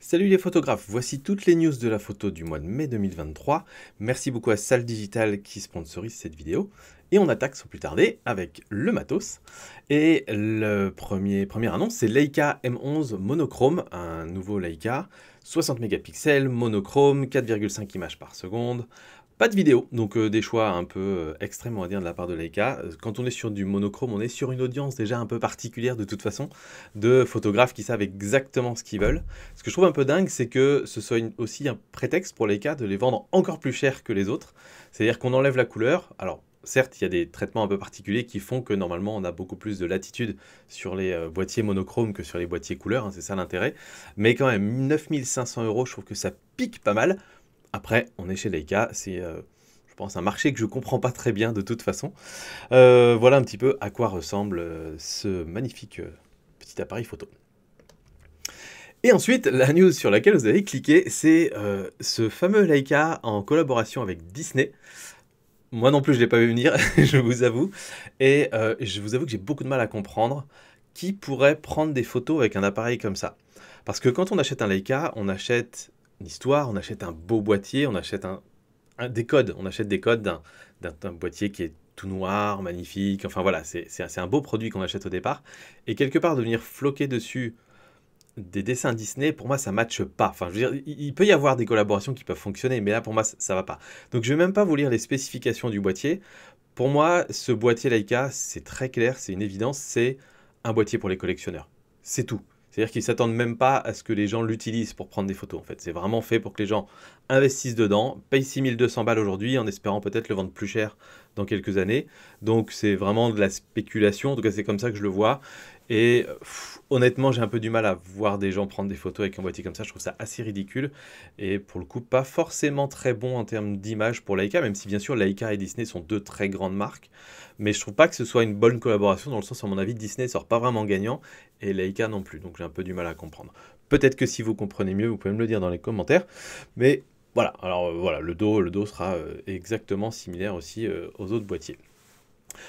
Salut les photographes, voici toutes les news de la photo du mois de mai 2023. Merci beaucoup à Salle Digital qui sponsorise cette vidéo. Et on attaque sans plus tarder avec le matos. Et première annonce, c'est Leica M11 monochrome, un nouveau Leica, 60 mégapixels, monochrome, 4,5 images par seconde. Pas de vidéo, donc des choix un peu extrêmes, on va dire, de la part de Leica. Quand on est sur du monochrome, on est sur une audience déjà un peu particulière de toute façon, de photographes qui savent exactement ce qu'ils veulent. Ce que je trouve un peu dingue, c'est que ce soit aussi un prétexte pour Leica de les vendre encore plus cher que les autres. C'est-à-dire qu'on enlève la couleur. Alors, certes, il y a des traitements un peu particuliers qui font que normalement on a beaucoup plus de latitude sur les boîtiers monochromes que sur les boîtiers couleurs, hein, c'est ça l'intérêt. Mais quand même, 9500 €, je trouve que ça pique pas mal. Après, on est chez Leica, c'est, je pense, un marché que je comprends pas très bien de toute façon. Voilà un petit peu à quoi ressemble ce magnifique petit appareil photo. Et ensuite, la news sur laquelle vous avez cliqué, c'est ce fameux Leica en collaboration avec Disney. Moi non plus, je ne l'ai pas vu venir, je vous avoue. Et je vous avoue que j'ai beaucoup de mal à comprendre qui pourrait prendre des photos avec un appareil comme ça. Parce que quand on achète un Leica, on achète une histoire, on achète un beau boîtier, on achète des codes. On achète des codes d'un boîtier qui est tout noir, magnifique. Enfin voilà, c'est un beau produit qu'on achète au départ. Et quelque part, de venir floquer dessus des dessins Disney, pour moi, ça ne matche pas. Enfin, je veux dire, il peut y avoir des collaborations qui peuvent fonctionner, mais là, pour moi, ça ne va pas. Donc, je ne vais même pas vous lire les spécifications du boîtier. Pour moi, ce boîtier Leica, c'est très clair, c'est une évidence, c'est un boîtier pour les collectionneurs. C'est tout. C'est-à-dire qu'ils ne s'attendent même pas à ce que les gens l'utilisent pour prendre des photos. En fait, c'est vraiment fait pour que les gens investissent dedans, payent 6200 balles aujourd'hui en espérant peut-être le vendre plus cher dans quelques années. Donc, c'est vraiment de la spéculation. En tout cas, c'est comme ça que je le vois. Et honnêtement, j'ai un peu du mal à voir des gens prendre des photos avec un boîtier comme ça. Je trouve ça assez ridicule. Et pour le coup, pas forcément très bon en termes d'image pour Leica, même si bien sûr Leica et Disney sont deux très grandes marques. Mais je trouve pas que ce soit une bonne collaboration, dans le sens, à mon avis, Disney sort pas vraiment gagnant et Leica non plus. Donc j'ai un peu du mal à comprendre. Peut-être que si vous comprenez mieux, vous pouvez me le dire dans les commentaires. Mais voilà, alors voilà, le dos sera exactement similaire aussi aux autres boîtiers.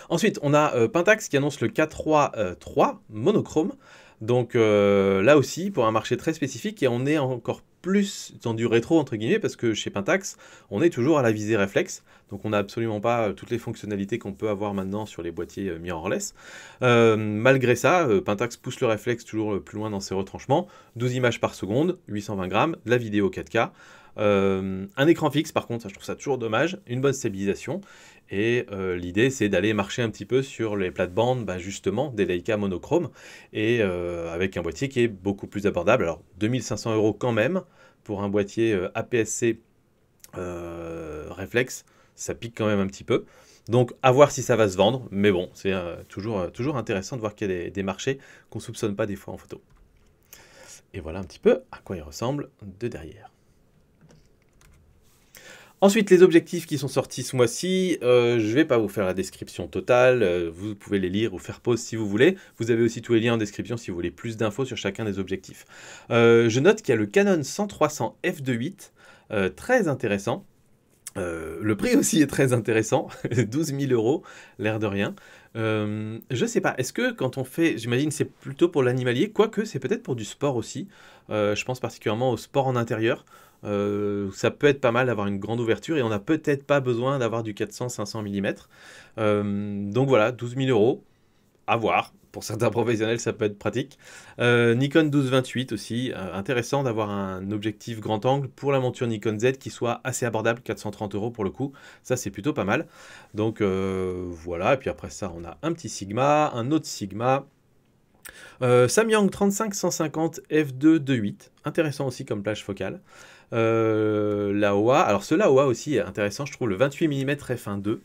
Ensuite, on a Pentax qui annonce le K3 monochrome. Donc là aussi, pour un marché très spécifique, et on est encore plus dans du rétro, entre guillemets, parce que chez Pentax, on est toujours à la visée réflexe. Donc on n'a absolument pas toutes les fonctionnalités qu'on peut avoir maintenant sur les boîtiers mirrorless. Malgré ça, Pentax pousse le réflexe toujours plus loin dans ses retranchements. 12 images par seconde, 820 grammes, de la vidéo 4K. Un écran fixe, par contre, ça, je trouve ça toujours dommage. Une bonne stabilisation. Et l'idée, c'est d'aller marcher un petit peu sur les plates-bandes, bah, justement, des Leica monochrome, et avec un boîtier qui est beaucoup plus abordable. Alors, 2500 € quand même, pour un boîtier APS-C réflexe, ça pique quand même un petit peu. Donc, à voir si ça va se vendre, mais bon, c'est toujours intéressant de voir qu'il y a des marchés qu'on ne soupçonne pas des fois en photo. Et voilà un petit peu à quoi il ressemble de derrière. Ensuite, les objectifs qui sont sortis ce mois-ci, je ne vais pas vous faire la description totale, vous pouvez les lire ou faire pause si vous voulez. Vous avez aussi tous les liens en description si vous voulez plus d'infos sur chacun des objectifs. Je note qu'il y a le Canon 100-300 f2.8, très intéressant. Le prix aussi est très intéressant, 12 000 €, l'air de rien. Je sais pas, est-ce que quand on fait, j'imagine c'est plutôt pour l'animalier, quoique c'est peut-être pour du sport aussi, je pense particulièrement au sport en intérieur, ça peut être pas mal d'avoir une grande ouverture et on n'a peut-être pas besoin d'avoir du 400-500 mm. Donc voilà, 12 000 €, à voir. Pour certains professionnels, ça peut être pratique. Nikon 12-28 aussi, intéressant d'avoir un objectif grand angle pour la monture Nikon Z qui soit assez abordable, 430 € pour le coup. Ça, c'est plutôt pas mal. Donc voilà, et puis après ça, on a un petit Sigma, un autre Sigma. Samyang 35-150 f2.2.8, intéressant aussi comme plage focale. Laowa, alors ce Laowa aussi est intéressant, je trouve, le 28 mm f1.2.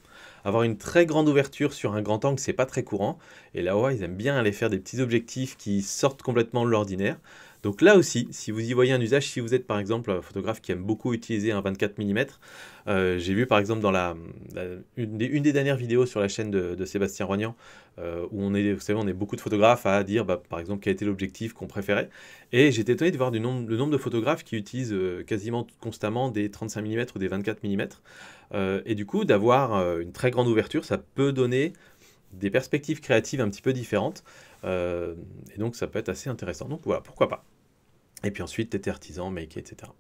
Avoir une très grande ouverture sur un grand angle, c'est pas très courant. Et Laowa, ils aiment bien aller faire des petits objectifs qui sortent complètement de l'ordinaire. Donc là aussi, si vous y voyez un usage, si vous êtes par exemple un photographe qui aime beaucoup utiliser un 24 mm, j'ai vu par exemple dans une des dernières vidéos sur la chaîne de Sébastien Roignan, où vous savez, on est beaucoup de photographes à dire par exemple quel était l'objectif qu'on préférait. Et j'étais étonné de voir le nombre de photographes qui utilisent quasiment constamment des 35 mm ou des 24 mm. Et du coup, d'avoir une très grande ouverture, ça peut donner des perspectives créatives un petit peu différentes. Et donc ça peut être assez intéressant. Donc voilà, pourquoi pas. Et puis ensuite, TT Artisan, Make, etc.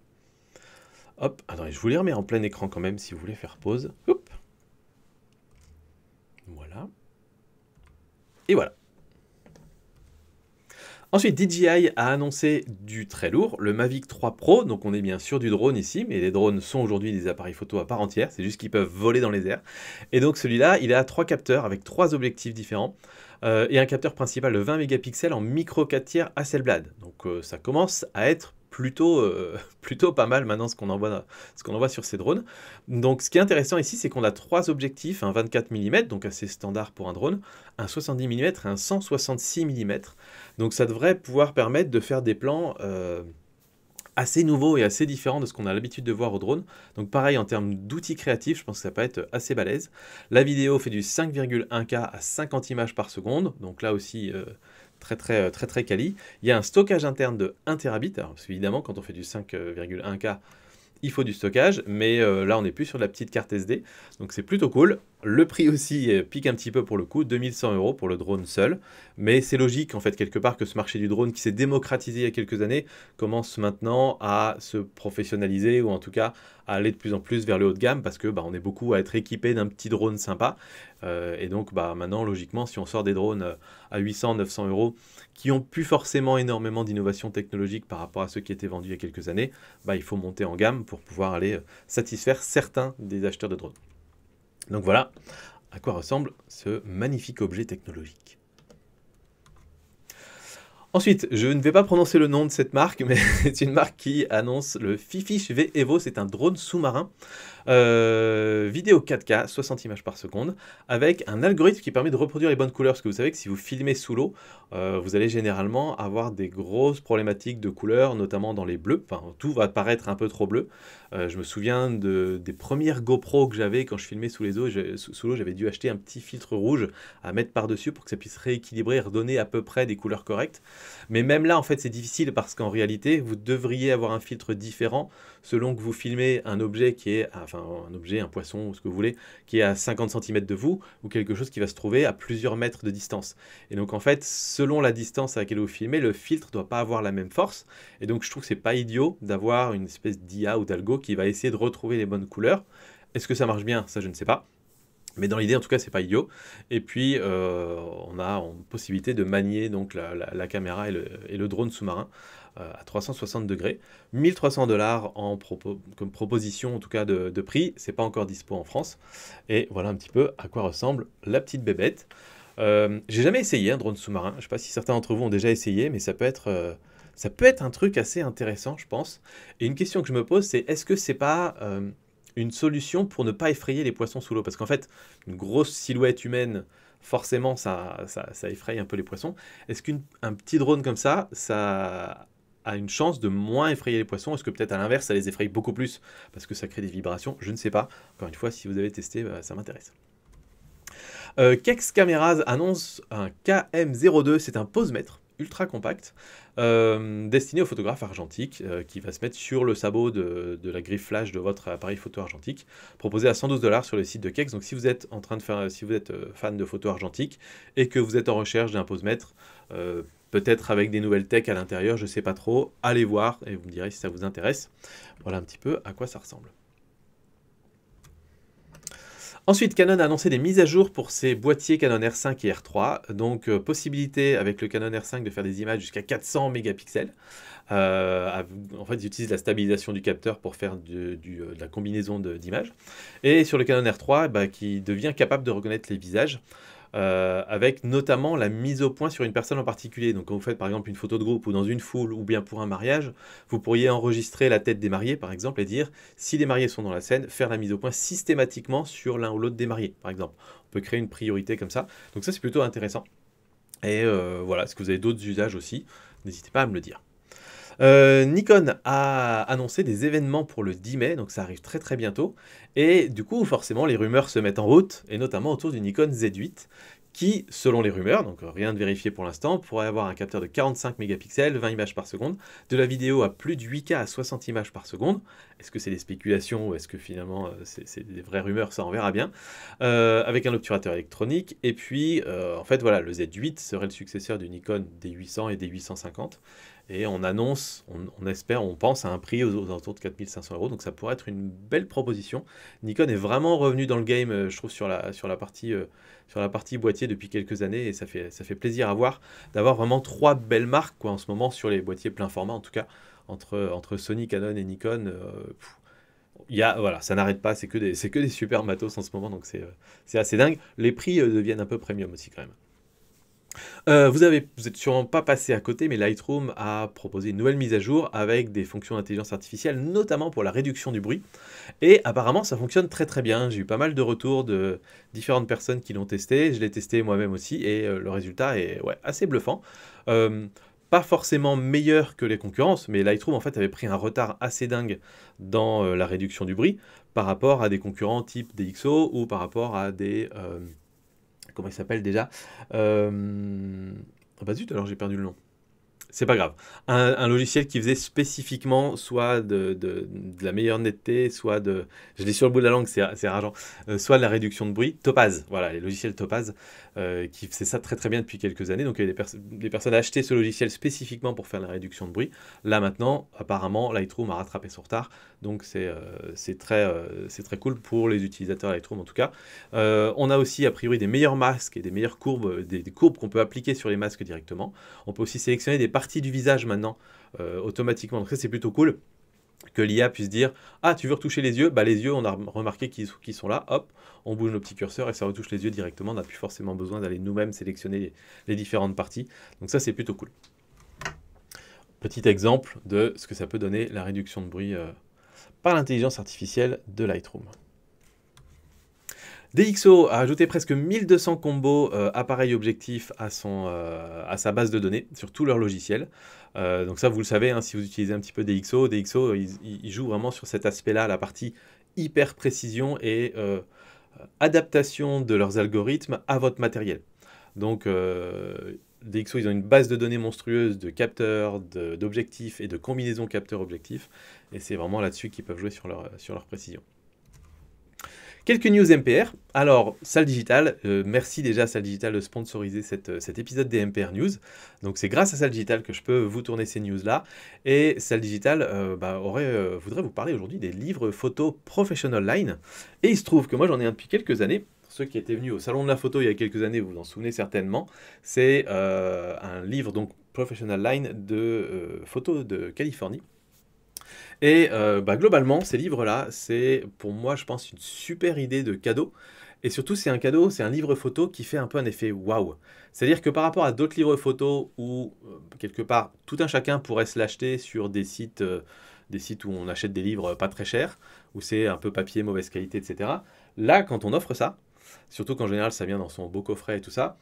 Hop, attendez, je vous les remets en plein écran quand même si vous voulez faire pause. Hop. Voilà. Et voilà. Ensuite, DJI a annoncé du très lourd, le Mavic 3 Pro, donc on est bien sûr du drone ici, mais les drones sont aujourd'hui des appareils photo à part entière, c'est juste qu'ils peuvent voler dans les airs. Et donc celui-là, il a 3 capteurs avec 3 objectifs différents, et un capteur principal de 20 mégapixels en micro 4 tiers Hasselblad. Donc ça commence à être plutôt pas mal maintenant ce qu'on envoie sur ces drones. Donc ce qui est intéressant ici, c'est qu'on a 3 objectifs, un 24 mm, donc assez standard pour un drone, un 70 mm et un 166 mm. Donc ça devrait pouvoir permettre de faire des plans assez nouveaux et assez différents de ce qu'on a l'habitude de voir au drone. Donc pareil, en termes d'outils créatifs, je pense que ça peut être assez balèze. La vidéo fait du 5,1K à 50 images par seconde, donc là aussi très quali. Il y a un stockage interne de 1 Tb, alors parce qu'évidemment quand on fait du 5,1K, il faut du stockage, mais là on n'est plus sur de la petite carte SD, donc c'est plutôt cool. Le prix aussi pique un petit peu pour le coup, 2100 € pour le drone seul, mais c'est logique en fait quelque part que ce marché du drone qui s'est démocratisé il y a quelques années commence maintenant à se professionnaliser ou en tout cas à aller de plus en plus vers le haut de gamme parce que on est beaucoup à être équipé d'un petit drone sympa et donc maintenant logiquement si on sort des drones à 800-900 € qui ont plus forcément énormément d'innovation technologique par rapport à ceux qui étaient vendus il y a quelques années, il faut monter en gamme pour pouvoir aller satisfaire certains des acheteurs de drones. Donc voilà à quoi ressemble ce magnifique objet technologique. Ensuite, je ne vais pas prononcer le nom de cette marque, mais c'est une marque qui annonce le Fifish V Evo, c'est un drone sous-marin, vidéo 4K, 60 images par seconde, avec un algorithme qui permet de reproduire les bonnes couleurs, parce que vous savez que si vous filmez sous l'eau, vous allez généralement avoir des grosses problématiques de couleurs, notamment dans les bleus, enfin tout va paraître un peu trop bleu. Je me souviens des premières GoPro que j'avais quand je filmais sous l'eau, j'avais dû acheter un petit filtre rouge à mettre par-dessus pour que ça puisse rééquilibrer et redonner à peu près des couleurs correctes. Mais même là, en fait, c'est difficile parce qu'en réalité, vous devriez avoir un filtre différent selon que vous filmez un objet qui est, enfin un objet, un poisson, ou ce que vous voulez, qui est à 50 cm de vous, ou quelque chose qui va se trouver à plusieurs mètres de distance. Et donc en fait, selon la distance à laquelle vous filmez, le filtre ne doit pas avoir la même force. Et donc je trouve que c'est pas idiot d'avoir une espèce d'IA ou d'algo qui va essayer de retrouver les bonnes couleurs. Est-ce que ça marche bien? Ça, je ne sais pas. Mais dans l'idée, en tout cas, c'est pas idiot. Et puis, on a une possibilité de manier donc, la caméra et le drone sous-marin à 360 degrés. 1300 $ comme proposition, en tout cas, de prix. C'est pas encore dispo en France. Et voilà un petit peu à quoi ressemble la petite bébête. J'ai jamais essayé un drone sous-marin. Je sais pas si certains d'entre vous ont déjà essayé, mais ça peut être un truc assez intéressant, je pense. Et une question que je me pose, c'est est-ce que c'est pas une solution pour ne pas effrayer les poissons sous l'eau? Parce qu'en fait, une grosse silhouette humaine, forcément, ça effraie un peu les poissons. Est-ce qu'un petit drone comme ça a une chance de moins effrayer les poissons? Est-ce que peut-être à l'inverse, ça les effraie beaucoup plus parce que ça crée des vibrations? Je ne sais pas. Encore une fois, si vous avez testé, ça m'intéresse. Kex Cameras annonce un KM02, c'est un posemètre ultra compact, destiné aux photographes argentiques, qui va se mettre sur le sabot de la griffe flash de votre appareil photo argentique, proposé à 112 $ sur le site de Kex. Donc si vous êtes fan de photo argentique et que vous êtes en recherche d'un posemètre, peut-être avec des nouvelles tech à l'intérieur, je ne sais pas trop, allez voir et vous me direz si ça vous intéresse. Voilà un petit peu à quoi ça ressemble. Ensuite, Canon a annoncé des mises à jour pour ses boîtiers Canon R5 et R3. Donc, possibilité avec le Canon R5 de faire des images jusqu'à 400 mégapixels. En fait, ils utilisent la stabilisation du capteur pour faire de la combinaison d'images. Et sur le Canon R3, qui devient capable de reconnaître les visages. Avec notamment la mise au point sur une personne en particulier. Donc quand vous faites par exemple une photo de groupe ou dans une foule ou bien pour un mariage, vous pourriez enregistrer la tête des mariés par exemple et dire si les mariés sont dans la scène, faire la mise au point systématiquement sur l'un ou l'autre des mariés par exemple. On peut créer une priorité comme ça. Donc ça c'est plutôt intéressant. Et voilà, est-ce que vous avez d'autres usages aussi? N'hésitez pas à me le dire. Nikon a annoncé des événements pour le 10 mai, donc ça arrive très bientôt. Et du coup, forcément, les rumeurs se mettent en route, et notamment autour du Nikon Z8, qui, selon les rumeurs, donc rien de vérifié pour l'instant, pourrait avoir un capteur de 45 mégapixels, 20 images par seconde, de la vidéo à plus de 8K à 60 images par seconde. Est-ce que c'est des spéculations ou est-ce que finalement c'est des vraies rumeurs? Ça, on verra bien. Avec un obturateur électronique. Et puis, en fait, voilà, le Z8 serait le successeur du Nikon D800 et D850. Et on annonce, on espère, on pense à un prix aux alentours de 4500 €, donc ça pourrait être une belle proposition. Nikon est vraiment revenu dans le game, je trouve, sur la partie boîtier depuis quelques années, et ça fait plaisir à voir, d'avoir vraiment 3 belles marques quoi, en ce moment sur les boîtiers plein format, en tout cas, entre Sony, Canon et Nikon. Voilà, ça n'arrête pas, c'est que des super matos en ce moment, donc c'est assez dingue. Les prix deviennent un peu premium aussi quand même. Vous êtes sûrement pas passé à côté, mais Lightroom a proposé une nouvelle mise à jour avec des fonctions d'intelligence artificielle, notamment pour la réduction du bruit. Et apparemment, ça fonctionne très très bien. J'ai eu pas mal de retours de différentes personnes qui l'ont testé. Je l'ai testé moi-même aussi, et le résultat est assez bluffant. Pas forcément meilleur que les concurrences, mais Lightroom en fait avait pris un retard assez dingue dans la réduction du bruit par rapport à des concurrents type DxO ou par rapport à des... comment il s'appelle déjà Ah bah zut, alors j'ai perdu le nom. C'est pas grave. Un logiciel qui faisait spécifiquement soit de la meilleure netteté, soit de... Je l'ai sur le bout de la langue, c'est rageant. Soit de la réduction de bruit. Topaz, voilà, les logiciels Topaz, qui faisaient ça très très bien depuis quelques années. Donc il y a des personnes achetaient ce logiciel spécifiquement pour faire la réduction de bruit. Là maintenant, apparemment, Lightroom a rattrapé son retard. Donc c'est très cool pour les utilisateurs Lightroom en tout cas. On a aussi a priori des meilleurs masques et des meilleures courbes, des courbes qu'on peut appliquer sur les masques directement. On peut aussi sélectionner des partie du visage maintenant automatiquement, donc ça c'est plutôt cool que l'IA puisse dire ah tu veux retoucher les yeux, bah les yeux on a remarqué qu'ils sont là, hop on bouge nos petits curseurs et ça retouche les yeux directement, on n'a plus forcément besoin d'aller nous-mêmes sélectionner les différentes parties, donc ça c'est plutôt cool. Petit exemple de ce que ça peut donner la réduction de bruit par l'intelligence artificielle de Lightroom. DxO a ajouté presque 1200 combos appareil objectif à sa base de données sur tout leur logiciel. Donc ça, vous le savez, hein, si vous utilisez un petit peu DxO, ils jouent vraiment sur cet aspect-là, la partie hyper précision et adaptation de leurs algorithmes à votre matériel. Donc DxO, ils ont une base de données monstrueuse de capteurs, d'objectifs et de combinaisons capteurs-objectifs. Et c'est vraiment là-dessus qu'ils peuvent jouer sur leur précision. Quelques news MPR. Alors, Salle Digital, merci déjà à Salle Digital de sponsoriser cet épisode des MPR News. Donc c'est grâce à Salle Digital que je peux vous tourner ces news-là. Et Salle Digital voudrait vous parler aujourd'hui des livres photo Professional Line. Et il se trouve que moi j'en ai un depuis quelques années. Ceux qui étaient venus au Salon de la Photo il y a quelques années, vous vous en souvenez certainement. C'est un livre, donc Professional Line, de photos de Californie. Et globalement, ces livres-là, c'est pour moi, je pense, une super idée de cadeau. Et surtout, c'est un cadeau, c'est un livre photo qui fait un peu un effet waouh. C'est-à-dire que par rapport à d'autres livres photos où, quelque part, tout un chacun pourrait se l'acheter sur des sites où on achète des livres pas très chers, où c'est un peu papier, mauvaise qualité, etc. Là, quand on offre ça, surtout qu'en général, ça vient dans son beau coffret et tout ça,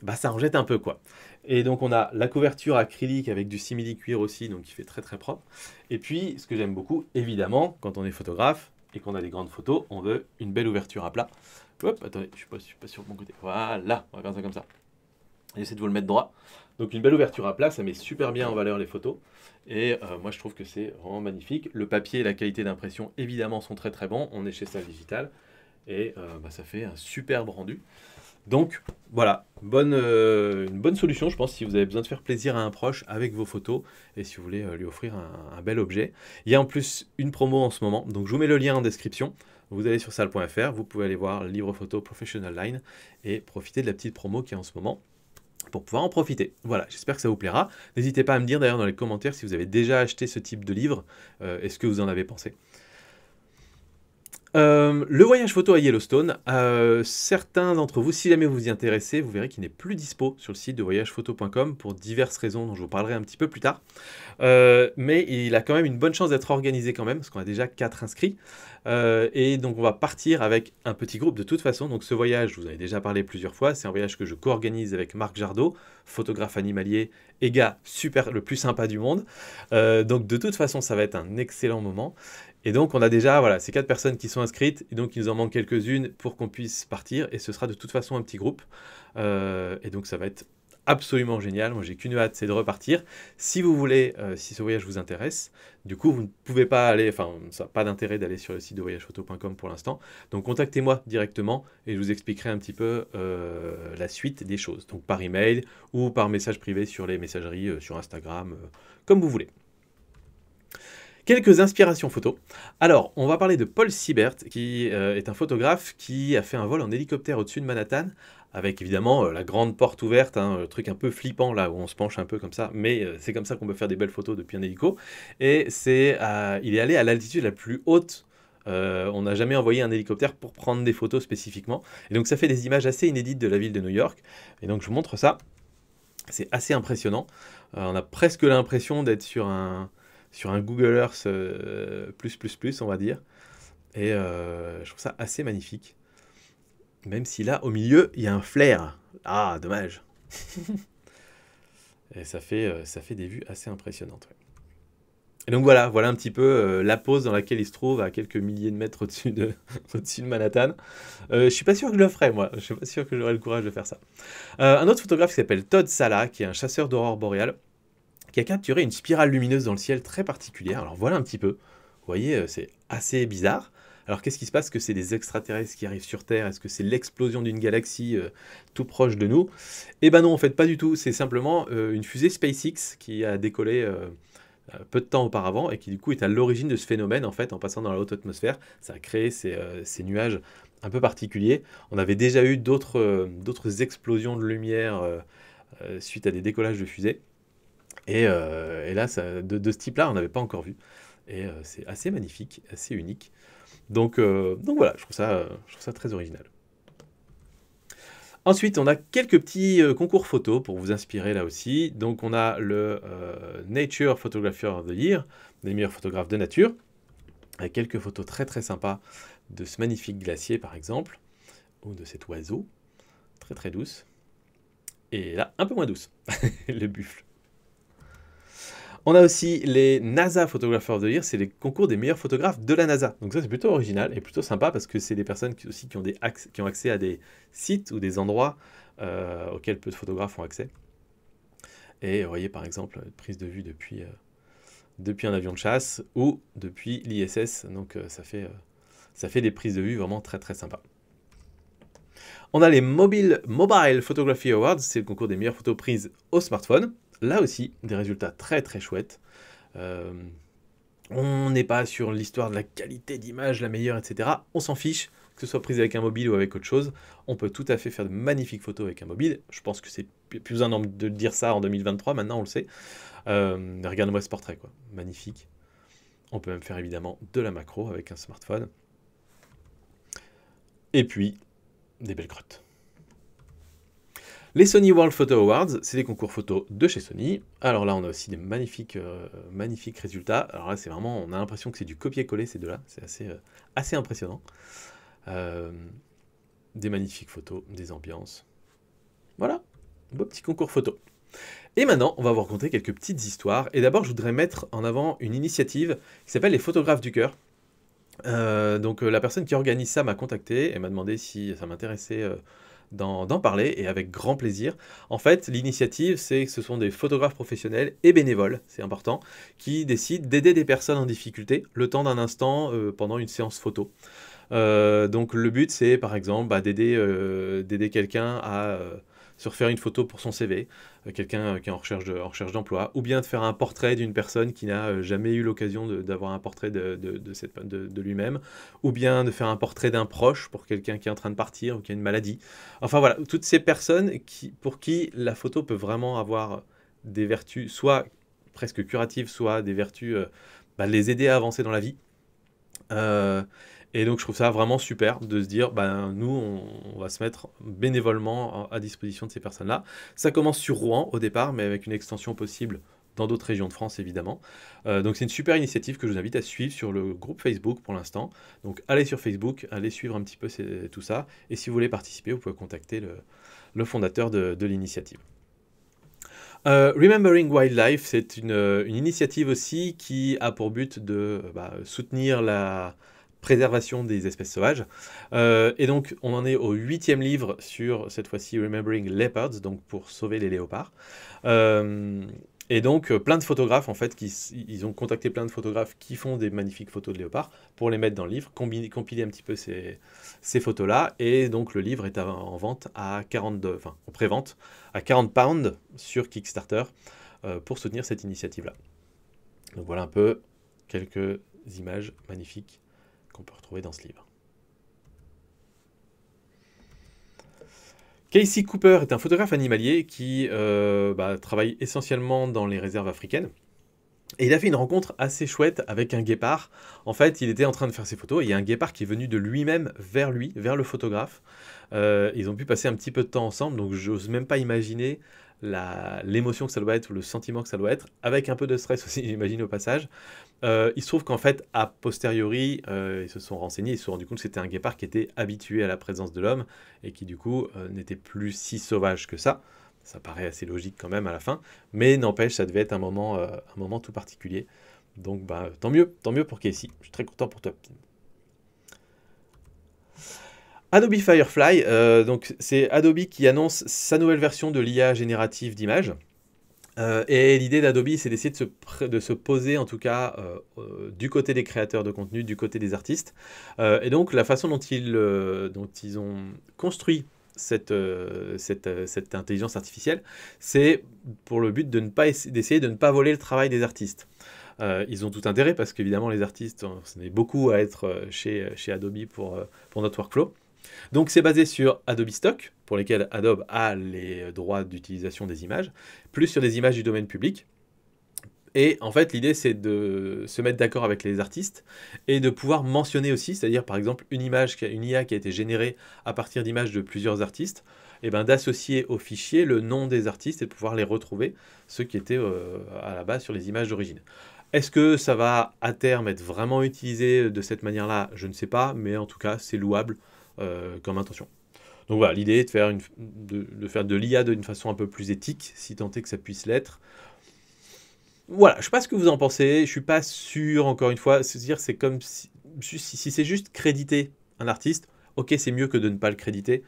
bah ça en jette un peu quoi. Et donc on a la couverture acrylique avec du simili-cuir aussi, donc qui fait très très propre. Et puis ce que j'aime beaucoup, évidemment, quand on est photographe et qu'on a des grandes photos, on veut une belle ouverture à plat. Hop, attendez, je suis pas sur mon côté. Voilà, on va faire ça comme ça. J'essaie de vous le mettre droit. Donc une belle ouverture à plat, ça met super bien en valeur les photos. Et moi je trouve que c'est vraiment magnifique. Le papier et la qualité d'impression évidemment sont très très bons. On est chez Salle Digital. Et ça fait un superbe rendu. Donc voilà, une bonne solution, je pense, si vous avez besoin de faire plaisir à un proche avec vos photos et si vous voulez lui offrir un bel objet. Il y a en plus une promo en ce moment, donc je vous mets le lien en description. Vous allez sur salle.fr, vous pouvez aller voir le livre photo Professional Line et profiter de la petite promo qui est en ce moment pour pouvoir en profiter. Voilà, j'espère que ça vous plaira. N'hésitez pas à me dire d'ailleurs dans les commentaires si vous avez déjà acheté ce type de livre et ce que vous en avez pensé. Le voyage photo à Yellowstone, certains d'entre vous, si jamais vous vous y intéressez, vous verrez qu'il n'est plus dispo sur le site de voyagephoto.com pour diverses raisons dont je vous parlerai un petit peu plus tard. Mais il a quand même une bonne chance d'être organisé quand même, parce qu'on a déjà 4 inscrits. Et donc on va partir avec un petit groupe de toute façon. Donc ce voyage, je vous en ai déjà parlé plusieurs fois, c'est un voyage que je co-organise avec Marc Jardot, photographe animalier et gars super, le plus sympa du monde. Donc de toute façon, ça va être un excellent moment. Et donc on a déjà ces 4 personnes qui sont inscrites, et donc il nous en manque quelques-unes pour qu'on puisse partir, et ce sera de toute façon un petit groupe. Et donc ça va être absolument génial. Moi, j'ai qu'une hâte, c'est de repartir. Si vous voulez, si ce voyage vous intéresse, du coup, vous ne pouvez pas aller, enfin, ça n'a pas d'intérêt d'aller sur le site de voyagephoto.com pour l'instant. Donc, contactez-moi directement et je vous expliquerai un petit peu la suite des choses. Donc, par email ou par message privé sur les messageries, sur Instagram, comme vous voulez. Quelques inspirations photos. Alors, on va parler de Paul Sibert, qui est un photographe qui a fait un vol en hélicoptère au-dessus de Manhattan, avec évidemment la grande porte ouverte, hein, le truc un peu flippant là où on se penche un peu comme ça, mais c'est comme ça qu'on peut faire des belles photos depuis un hélico. Et il est allé à l'altitude la plus haute. On n'a jamais envoyé un hélicoptère pour prendre des photos spécifiquement. Et donc ça fait des images assez inédites de la ville de New York. Et donc je vous montre ça. C'est assez impressionnant. On a presque l'impression d'être sur un Google Earth plus, on va dire. Et je trouve ça assez magnifique. Même si là, au milieu, il y a un flair. Ah, dommage. Et ça fait des vues assez impressionnantes. Ouais. Et donc voilà un petit peu la pose dans laquelle il se trouve à quelques milliers de mètres au-dessus de Manhattan. Je suis pas sûr que je le ferais, moi. Je suis pas sûr que j'aurais le courage de faire ça. Un autre photographe qui s'appelle Todd Sala, qui est un chasseur d'aurore boréale, qui a capturé une spirale lumineuse dans le ciel très particulière. Alors voilà un petit peu. Vous voyez, c'est assez bizarre. Alors qu'est-ce qui se passe? Est-ce que c'est des extraterrestres qui arrivent sur Terre? Est-ce que c'est l'explosion d'une galaxie tout proche de nous? Eh ben non, en fait, pas du tout. C'est simplement une fusée SpaceX qui a décollé peu de temps auparavant et qui du coup est à l'origine de ce phénomène. En fait, en passant dans la haute atmosphère, ça a créé ces nuages un peu particuliers. On avait déjà eu d'autres explosions de lumière suite à des décollages de fusées. Et là, de ce type-là, on n'avait pas encore vu. Et c'est assez magnifique, assez unique. Donc voilà, je trouve ça très original. Ensuite, on a quelques petits concours photos pour vous inspirer là aussi. Donc on a le Nature Photographer of the Year, les meilleurs photographes de nature, avec quelques photos très très sympas de ce magnifique glacier par exemple, ou de cet oiseau, très très douce. Et là, un peu moins douce, le buffle. On a aussi les NASA Photographer of the Year, c'est les concours des meilleurs photographes de la NASA. Donc ça c'est plutôt original et plutôt sympa parce que c'est des personnes qui ont accès à des sites ou des endroits auxquels peu de photographes ont accès. Et vous voyez par exemple une prise de vue depuis un avion de chasse ou depuis l'ISS. Donc ça fait des prises de vue vraiment très très sympas. On a les Mobile Photography Awards, c'est le concours des meilleures photos prises au smartphone. Là aussi, des résultats très très chouettes. On n'est pas sur l'histoire de la qualité d'image, la meilleure, etc. On s'en fiche, que ce soit prise avec un mobile ou avec autre chose. On peut tout à fait faire de magnifiques photos avec un mobile. Je pense que c'est plus besoin de dire ça en 2023, maintenant on le sait. Regarde-moi ce portrait, quoi. Magnifique. On peut même faire évidemment de la macro avec un smartphone. Et puis, des belles grottes. Les Sony World Photo Awards, c'est des concours photos de chez Sony. Alors là, on a aussi des magnifiques résultats. Alors là, c'est vraiment, on a l'impression que c'est du copier-coller ces deux-là. C'est assez impressionnant. Des magnifiques photos, des ambiances. Voilà, beau petit concours photo. Et maintenant, on va vous raconter quelques petites histoires. Et d'abord, je voudrais mettre en avant une initiative qui s'appelle les Photographes du Cœur. Donc la personne qui organise ça m'a contacté et m'a demandé si ça m'intéressait d'en parler, et avec grand plaisir. En fait, l'initiative, c'est que ce sont des photographes professionnels et bénévoles, c'est important, qui décident d'aider des personnes en difficulté le temps d'un instant pendant une séance photo. Donc le but, c'est par exemple d'aider quelqu'un à se refaire une photo pour son CV, quelqu'un qui est en recherche d'emploi, ou bien de faire un portrait d'une personne qui n'a jamais eu l'occasion d'avoir un portrait de lui-même, ou bien de faire un portrait d'un proche pour quelqu'un qui est en train de partir ou qui a une maladie. Enfin voilà, toutes ces personnes pour qui la photo peut vraiment avoir des vertus, soit presque curatives, soit des vertus, les aider à avancer dans la vie. Et donc je trouve ça vraiment super de se dire, nous on va se mettre bénévolement à disposition de ces personnes-là. Ça commence sur Rouen au départ, mais avec une extension possible dans d'autres régions de France évidemment. Donc c'est une super initiative que je vous invite à suivre sur le groupe Facebook pour l'instant. Donc allez sur Facebook, allez suivre un petit peu tout ça. Et si vous voulez participer, vous pouvez contacter le fondateur de l'initiative. Remembering Wildlife, c'est une initiative aussi qui a pour but de soutenir la préservation des espèces sauvages. Et donc, on en est au 8e livre sur, cette fois-ci, Remembering Leopards, donc pour sauver les léopards. Et donc, plein de photographes, en fait, ils ont contacté plein de photographes qui font des magnifiques photos de léopards pour les mettre dans le livre, compiler un petit peu ces photos-là. Et donc, le livre est en vente à 42, enfin, en pré-vente, à 40 pounds sur Kickstarter pour soutenir cette initiative-là. Donc, voilà un peu quelques images magnifiques qu'on peut retrouver dans ce livre. Casey Cooper est un photographe animalier qui travaille essentiellement dans les réserves africaines. Et il a fait une rencontre assez chouette avec un guépard. En fait, il était en train de faire ses photos et il y a un guépard qui est venu de lui-même vers le photographe. Ils ont pu passer un petit peu de temps ensemble, donc j'ose même pas imaginer l'émotion que ça doit être, ou le sentiment que ça doit être, avec un peu de stress aussi, j'imagine, au passage. Il se trouve qu'en fait, a posteriori, ils se sont renseignés, ils se sont rendus compte que c'était un guépard qui était habitué à la présence de l'homme et qui, du coup, n'était plus si sauvage que ça. Ça paraît assez logique quand même à la fin, mais n'empêche, ça devait être un moment tout particulier. Donc, tant mieux pour Casey. Je suis très content pour toi. Adobe Firefly, donc c'est Adobe qui annonce sa nouvelle version de l'IA générative d'images. Et l'idée d'Adobe, c'est d'essayer de se poser, en tout cas, du côté des créateurs de contenu, du côté des artistes. Et donc, la façon dont ils ont construit cette intelligence artificielle, c'est pour le but d'essayer de ne pas voler le travail des artistes. Ils ont tout intérêt parce qu'évidemment, les artistes, on est beaucoup à être chez Adobe pour notre workflow. Donc c'est basé sur Adobe Stock, pour lesquels Adobe a les droits d'utilisation des images, plus sur des images du domaine public. Et en fait, l'idée, c'est de se mettre d'accord avec les artistes et de pouvoir mentionner aussi, c'est-à-dire par exemple une IA qui a été générée à partir d'images de plusieurs artistes, et d'associer au fichier le nom des artistes et de pouvoir les retrouver, ceux qui étaient à la base sur les images d'origine. Est-ce que ça va à terme être vraiment utilisé de cette manière-là? Je ne sais pas, mais en tout cas, c'est louable comme intention. Donc voilà, l'idée est de faire de l'IA d'une façon un peu plus éthique, si tant est que ça puisse l'être. Voilà, je ne sais pas ce que vous en pensez, je ne suis pas sûr, encore une fois, c'est comme si c'est juste créditer un artiste, ok, c'est mieux que de ne pas le créditer,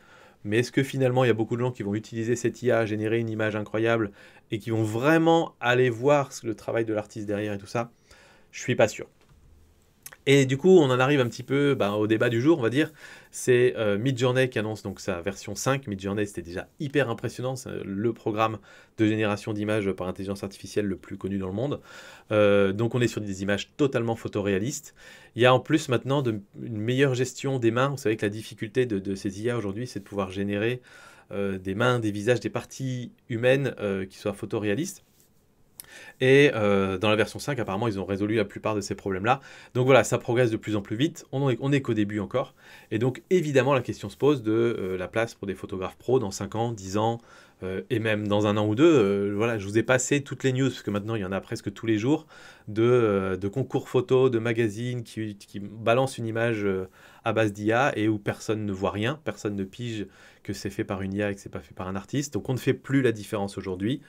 mais est-ce que finalement il y a beaucoup de gens qui vont utiliser cette IA, générer une image incroyable, et qui vont vraiment aller voir le travail de l'artiste derrière et tout ça? Je ne suis pas sûr. Et du coup, on en arrive un petit peu au débat du jour, on va dire. C'est Midjourney qui annonce donc sa version 5. Midjourney, c'était déjà hyper impressionnant. C'est le programme de génération d'images par intelligence artificielle le plus connu dans le monde. Donc on est sur des images totalement photoréalistes. Il y a en plus maintenant une meilleure gestion des mains. Vous savez que la difficulté de ces IA aujourd'hui, c'est de pouvoir générer des mains, des visages, des parties humaines qui soient photoréalistes. Et dans la version 5, apparemment, ils ont résolu la plupart de ces problèmes-là. Donc voilà, ça progresse de plus en plus vite. On est qu'au début encore. Et donc, évidemment, la question se pose de la place pour des photographes pros dans 5 ans, 10 ans, et même dans 1 an ou 2. Voilà, je vous ai passé toutes les news, parce que maintenant, il y en a presque tous les jours, de concours photos, de magazines qui balancent une image à base d'IA et où personne ne voit rien, personne ne pige que c'est fait par une IA et que c'est pas fait par un artiste. Donc, on ne fait plus la différence aujourd'hui.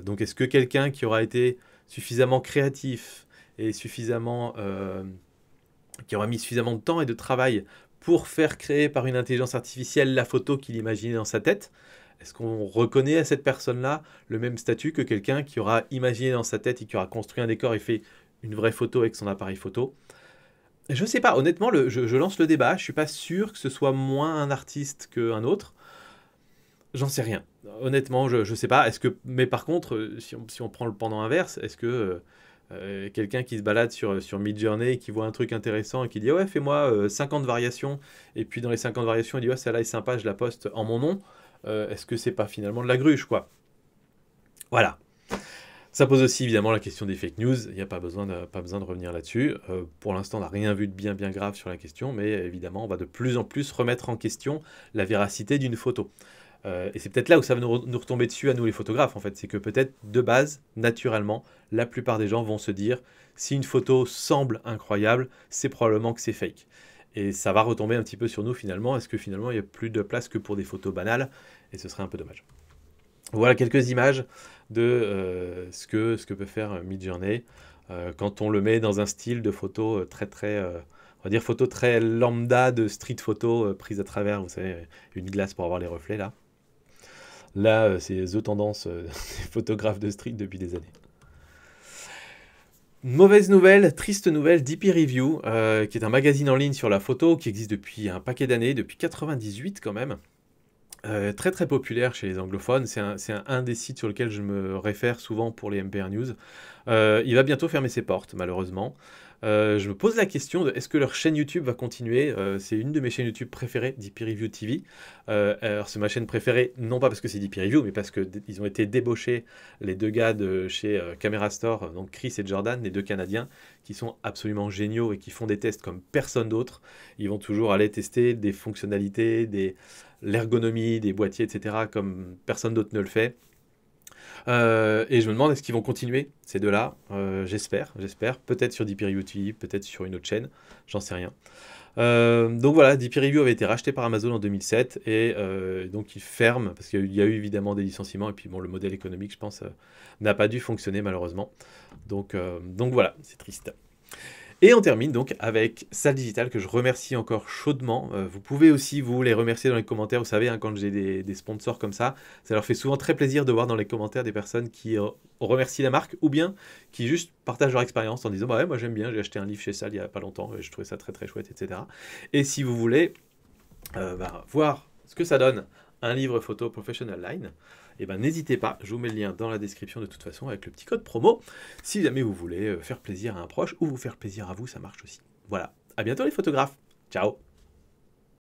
Donc est-ce que quelqu'un qui aura été suffisamment créatif et qui aura mis suffisamment de temps et de travail pour faire créer par une intelligence artificielle la photo qu'il imaginait dans sa tête, est-ce qu'on reconnaît à cette personne-là le même statut que quelqu'un qui aura imaginé dans sa tête et qui aura construit un décor et fait une vraie photo avec son appareil photo? Je sais pas, honnêtement, je lance le débat, je suis pas sûr que ce soit moins un artiste qu'un autre. J'en sais rien. Honnêtement, je sais pas. Mais par contre, si on prend le pendant inverse, est-ce que quelqu'un qui se balade sur Midjourney et qui voit un truc intéressant et qui dit ouais, fais-moi 50 variations, et puis dans les 50 variations, il dit ouais, celle-là est sympa, je la poste en mon nom, est-ce que c'est pas finalement de la gruche, quoi? Voilà. Ça pose aussi évidemment la question des fake news. Il n'y a pas besoin de revenir là-dessus. Pour l'instant, on n'a rien vu de bien grave sur la question, mais évidemment, on va de plus en plus remettre en question la véracité d'une photo. Et c'est peut-être là où ça va nous retomber dessus à nous les photographes, en fait. C'est que peut-être de base, naturellement, la plupart des gens vont se dire si une photo semble incroyable, c'est probablement que c'est fake. Et ça va retomber un petit peu sur nous finalement. Est-ce que finalement il n'y a plus de place que pour des photos banales? Et ce serait un peu dommage. Voilà quelques images de ce que peut faire Midjourney quand on le met dans un style de photo très on va dire photo très lambda de street photo prise à travers, vous savez, une glace pour avoir les reflets là. Là, c'est The Tendance des photographes de street depuis des années. Mauvaise nouvelle, triste nouvelle, DP Review, qui est un magazine en ligne sur la photo, qui existe depuis un paquet d'années, depuis 98 quand même. Très très populaire chez les anglophones, c'est un des sites sur lequel je me réfère souvent pour les MPR News. Il va bientôt fermer ses portes, malheureusement. Je me pose la question de est-ce que leur chaîne YouTube va continuer. C'est une de mes chaînes YouTube préférées, DP Review TV. Alors c'est ma chaîne préférée, non pas parce que c'est DP Review, mais parce qu'ils ont été débauchés, les deux gars de chez Camera Store, donc Chris et Jordan, les deux Canadiens, qui sont absolument géniaux et qui font des tests comme personne d'autre. Ils vont toujours aller tester des fonctionnalités, l'ergonomie des boîtiers, etc., comme personne d'autre ne le fait. Et je me demande est-ce qu'ils vont continuer ces deux-là. J'espère. Peut-être sur DP Review TV, peut-être sur une autre chaîne, j'en sais rien. Donc voilà, DP Review avait été racheté par Amazon en 2007 et donc il ferme parce qu'il y a eu évidemment des licenciements et puis bon, le modèle économique, je pense, n'a pas dû fonctionner malheureusement. Donc voilà, c'est triste. Et on termine donc avec Salle Digital, que je remercie encore chaudement. Vous pouvez aussi vous les remercier dans les commentaires. Vous savez, hein, quand j'ai des sponsors comme ça leur fait souvent très plaisir de voir dans les commentaires des personnes qui remercient la marque ou bien qui juste partagent leur expérience en disant bah ouais, moi j'aime bien, j'ai acheté un livre chez Salle il n'y a pas longtemps et je trouvais ça très très chouette, etc. Et si vous voulez voir ce que ça donne un livre photo Professional Line, et ben n'hésitez pas, je vous mets le lien dans la description de toute façon avec le petit code promo, si jamais vous voulez faire plaisir à un proche ou vous faire plaisir à vous, ça marche aussi. Voilà, à bientôt les photographes, ciao.